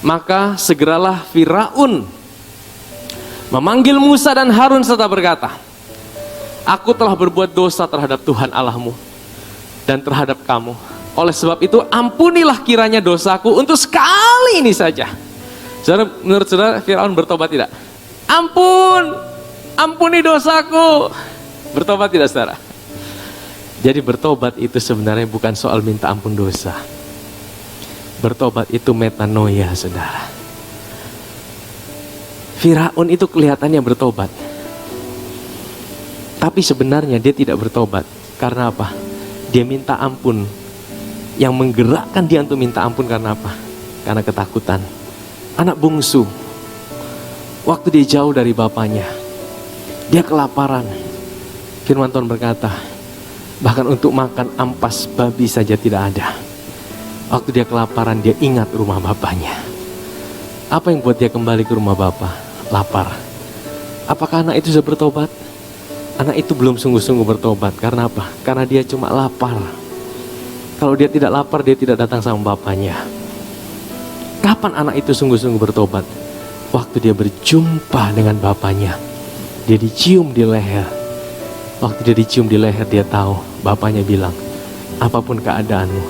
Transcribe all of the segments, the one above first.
Maka segeralah Firaun memanggil Musa dan Harun serta berkata, aku telah berbuat dosa terhadap Tuhan Allahmu dan terhadap kamu. Oleh sebab itu ampunilah kiranya dosaku untuk sekali ini saja. Saudara, menurut saudara Firaun bertobat tidak? Ampuni dosaku. Bertobat tidak saudara? Jadi bertobat itu sebenarnya bukan soal minta ampun dosa. Bertobat itu metanoia saudara. Firaun itu kelihatannya bertobat, tapi sebenarnya dia tidak bertobat. Karena apa? Dia minta ampun. Yang menggerakkan dia untuk minta ampun karena apa? Karena ketakutan. Anak bungsu, waktu dia jauh dari bapaknya, dia kelaparan. Firman Tuhan berkata, bahkan untuk makan ampas babi saja tidak ada. Waktu dia kelaparan, dia ingat rumah bapaknya. Apa yang buat dia kembali ke rumah bapak? Lapar. Apakah anak itu sudah bertobat? Anak itu belum sungguh-sungguh bertobat. Karena apa? Karena dia cuma lapar. Kalau dia tidak lapar, dia tidak datang sama bapaknya. Kapan anak itu sungguh-sungguh bertobat? Waktu dia berjumpa dengan bapaknya. Dia dicium di leher. Waktu dia dicium di leher, dia tahu bapaknya bilang, apapun keadaanmu,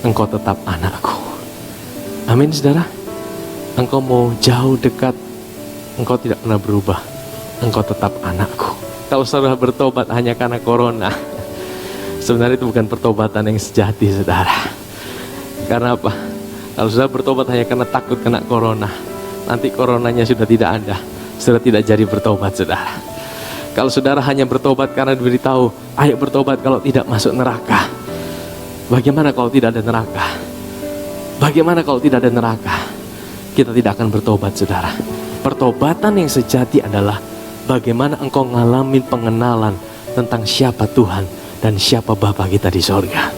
engkau tetap anakku. Amin saudara. Engkau mau jauh dekat, engkau tidak pernah berubah, engkau tetap anakku. Kalau saudara bertobat hanya karena corona, sebenarnya itu bukan pertobatan yang sejati saudara. Karena apa? Kalau saudara bertobat hanya karena takut kena corona, nanti coronanya sudah tidak ada, saudara tidak jadi bertobat saudara. Kalau saudara hanya bertobat karena diberitahu, ayo bertobat kalau tidak masuk neraka. Bagaimana kalau tidak ada neraka? Bagaimana kalau tidak ada neraka? Kita tidak akan bertobat saudara. Pertobatan yang sejati adalah bagaimana engkau ngalamin pengenalan tentang siapa Tuhan dan siapa Bapa kita di sorga.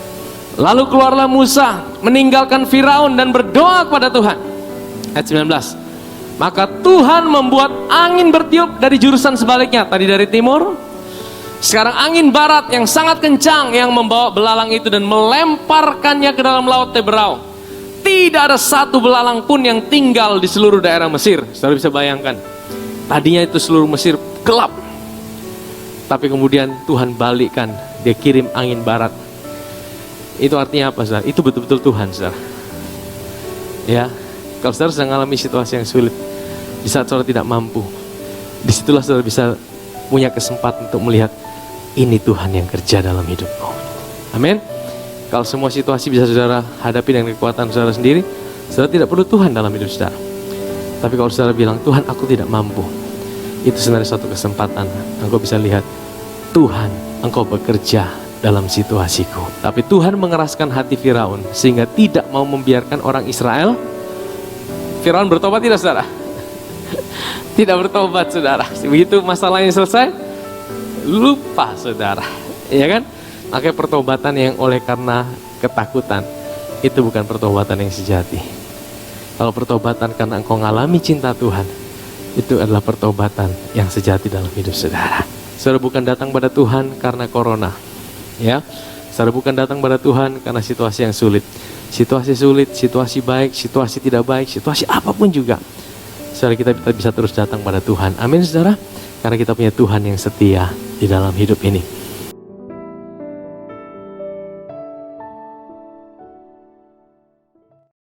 Lalu keluarlah Musa meninggalkan Firaun dan berdoa kepada Tuhan. Ayat 19. Maka Tuhan membuat angin bertiup dari jurusan sebaliknya. Tadi dari timur, sekarang angin barat yang sangat kencang yang membawa belalang itu dan melemparkannya ke dalam laut Teberau. Tidak ada satu belalang pun yang tinggal di seluruh daerah Mesir. Saudara bisa bayangkan, tadinya itu seluruh Mesir gelap, tapi kemudian Tuhan balikkan, dia kirim angin barat. Itu artinya apa saudara? Itu betul-betul Tuhan saudara. Ya, kalau saudara sedang mengalami situasi yang sulit, di saat saudara tidak mampu, disitulah saudara bisa punya kesempatan untuk melihat ini Tuhan yang kerja dalam hidupmu. Amin. Kalau semua situasi bisa saudara hadapi dengan kekuatan saudara sendiri, saudara tidak perlu Tuhan dalam hidup saudara. Tapi kalau saudara bilang, Tuhan aku tidak mampu, itu sebenarnya suatu kesempatan. Engkau bisa lihat, Tuhan engkau bekerja dalam situasiku. Tapi Tuhan mengeraskan hati Firaun sehingga tidak mau membiarkan orang Israel. Firaun bertobat tidak saudara? Tidak bertobat saudara. Begitu masalahnya selesai, lupa saudara, ya kan? Makanya pertobatan yang oleh karena ketakutan itu bukan pertobatan yang sejati. Kalau pertobatan karena engkau mengalami cinta Tuhan, itu adalah pertobatan yang sejati dalam hidup saudara. Saudara bukan datang pada Tuhan karena corona, ya. Saudara bukan datang pada Tuhan karena situasi yang sulit. Situasi sulit, situasi baik, situasi tidak baik, situasi apapun juga, saudara kita bisa terus datang pada Tuhan. Amin saudara. Karena kita punya Tuhan yang setia di dalam hidup ini.